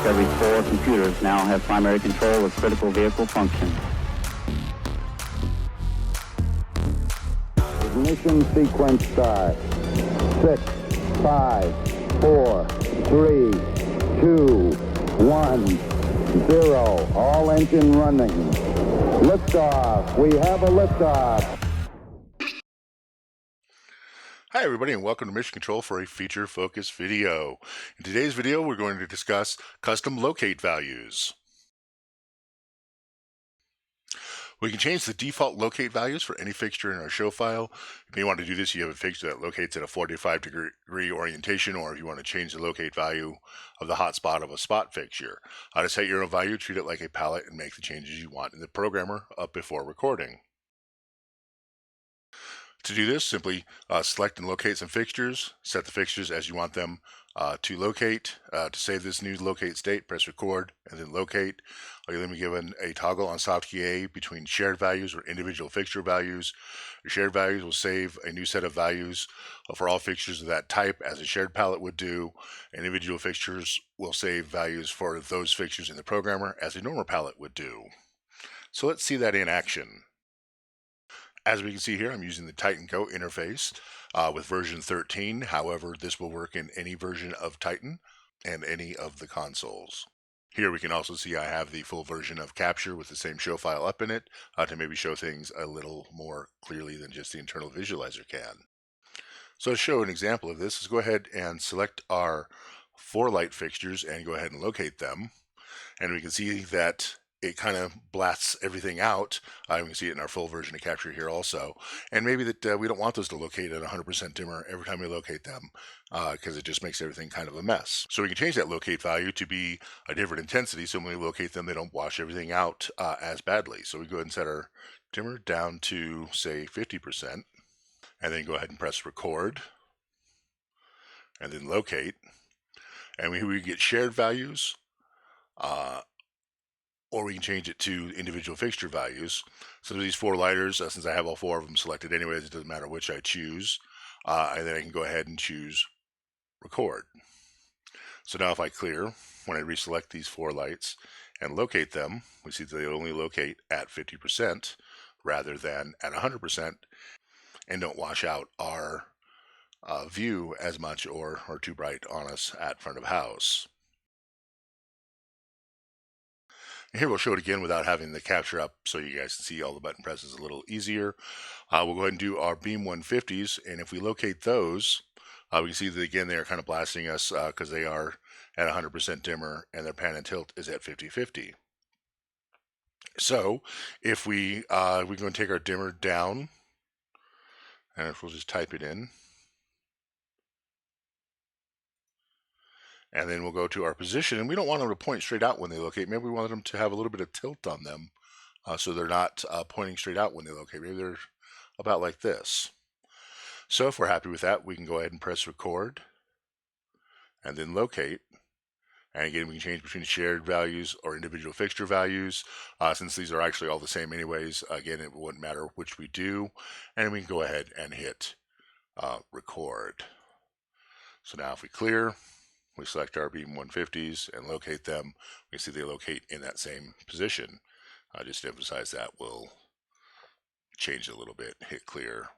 every 4 computers now have primary control of critical vehicle functions. Ignition sequence start. 6, 5, 4, 3, 2, 1, 0. All engine running. Liftoff. We have a liftoff. Hi everybody and welcome to Mission Control for a feature-focused video. In today's video we're going to discuss custom locate values. We can change the default locate values for any fixture in our show file. If you want to do this, you have a fixture that locates at a 45-degree orientation, or if you want to change the locate value of the hotspot of a spot fixture. To set your own value, treat it like a palette and make the changes you want in the programmer up before recording. To do this, simply select and locate some fixtures, set the fixtures as you want them to locate. To save this new locate state, press record and then locate. You'll then be given a toggle on soft key A between shared values or individual fixture values. Your shared values will save a new set of values for all fixtures of that type as a shared palette would do. Individual fixtures will save values for those fixtures in the programmer as a normal palette would do. So let's see that in action. As we can see here, I'm using the Titan Go interface with version 13. However, this will work in any version of Titan and any of the consoles. Here we can also see I have the full version of Capture with the same show file up in it to maybe show things a little more clearly than just the internal visualizer can. So to show an example of this, let's go ahead and select our 4 light fixtures and go ahead and locate them. And we can see that it kind of blasts everything out. We can see it in our full version of Capture here also. And maybe that we don't want those to locate at 100% dimmer every time we locate them because it just makes everything kind of a mess. So we can change that locate value to be a different intensity so when we locate them, they don't wash everything out as badly. So we go ahead and set our dimmer down to, say, 50%, and then go ahead and press record, and then locate. And we get shared values, or we can change it to individual fixture values. So these 4 lighters, since I have all 4 of them selected anyways, it doesn't matter which I choose. And then I can go ahead and choose record. So now if I clear, when I reselect these 4 lights and locate them, we see that they only locate at 50% rather than at 100% and don't wash out our view as much or too bright on us at front of house. And here we'll show it again without having the capture up so you guys can see all the button presses a little easier. We'll go ahead and do our beam 150s, and if we locate those, we can see that again they are kind of blasting us because they are at 100% dimmer and their pan and tilt is at 50-50. So if we're going to take our dimmer down, and if we'll just type it in, and then we'll go to our position, and we don't want them to point straight out when they locate. Maybe we want them to have a little bit of tilt on them so they're not pointing straight out when they locate. Maybe they're about like this. So if we're happy with that, we can go ahead and press record and then locate. And again, we can change between shared values or individual fixture values. Since these are actually all the same anyways, again, it wouldn't matter which we do. And we can go ahead and hit record. So now if we clear, we select our beam 150s and locate them. We see they locate in that same position. Just to emphasize that, we'll change it a little bit, hit clear,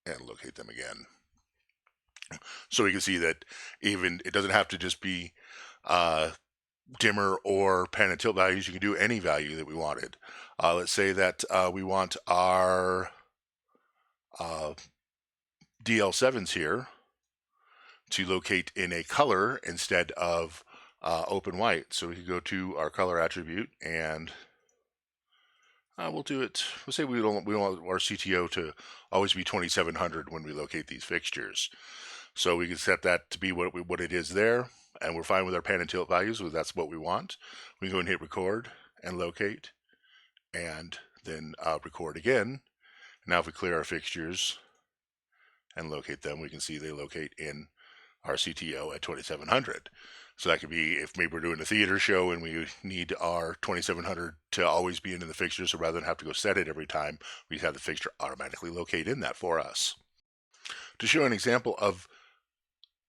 and locate them again. So we can see that even it doesn't have to just be dimmer or pan and tilt values. You can do any value that we wanted. Let's say that we want our DL7s here to locate in a color instead of open white. So we could go to our color attribute and we'll do it. We'll say we want our CTO to always be 2700 when we locate these fixtures. So we can set that to be what it is there, and we're fine with our pan and tilt values, so that's what we want. We can go and hit record and locate, and then record again. Now if we clear our fixtures and locate them, we can see they locate in our CTO at 2700. So that could be if maybe we're doing a theater show and we need our 2700 to always be in the fixture, so rather than have to go set it every time, we have the fixture automatically locate in that for us. To show an example of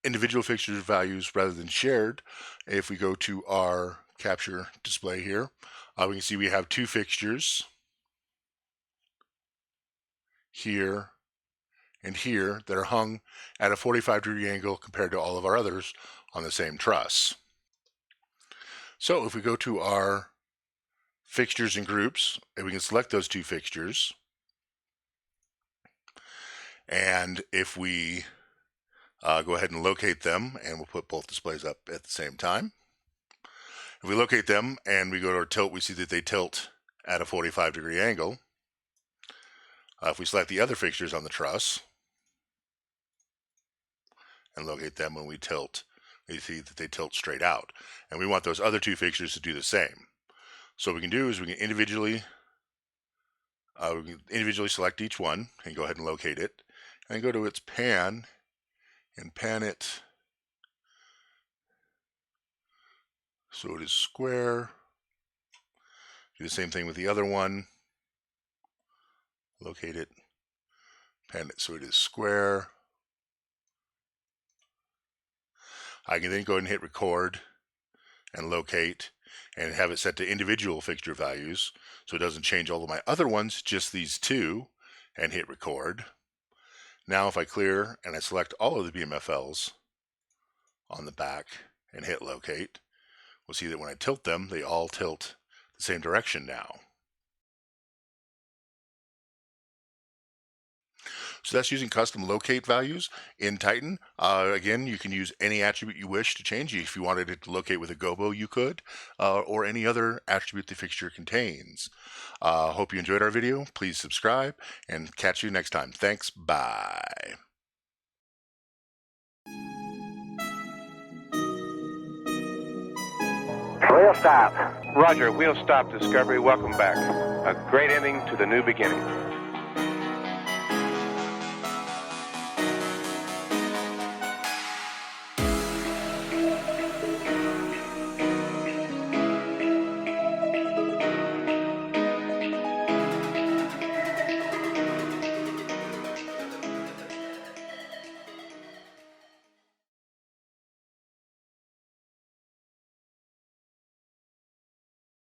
individual fixture values rather than shared, if we go to our capture display here, we can see we have two fixtures here and here that are hung at a 45-degree angle compared to all of our others on the same truss. So if we go to our fixtures and groups, and we can select those two fixtures, and if we go ahead and locate them, and we'll put both displays up at the same time. If we locate them and we go to our tilt, we see that they tilt at a 45-degree angle. If we select the other fixtures on the truss and locate them when we tilt, we see that they tilt straight out. And we want those other two fixtures to do the same. So what we can do is we can individually select each one and go ahead and locate it, and go to its pan and pan it so it is square. Do the same thing with the other one. Locate it, pan it so it is square. I can then go ahead and hit record and locate and have it set to individual fixture values so it doesn't change all of my other ones, just these two, and hit record. Now if I clear and I select all of the BMFLs on the back and hit locate, we'll see that when I tilt them, they all tilt the same direction now. So that's using custom locate values in Titan. Again, you can use any attribute you wish to change. If you wanted it to locate with a gobo, you could, or any other attribute the fixture contains. Hope you enjoyed our video. Please subscribe and catch you next time. Thanks. Bye. Wheel stop. Roger, wheel stop, Discovery. Welcome back. A great ending to the new beginning.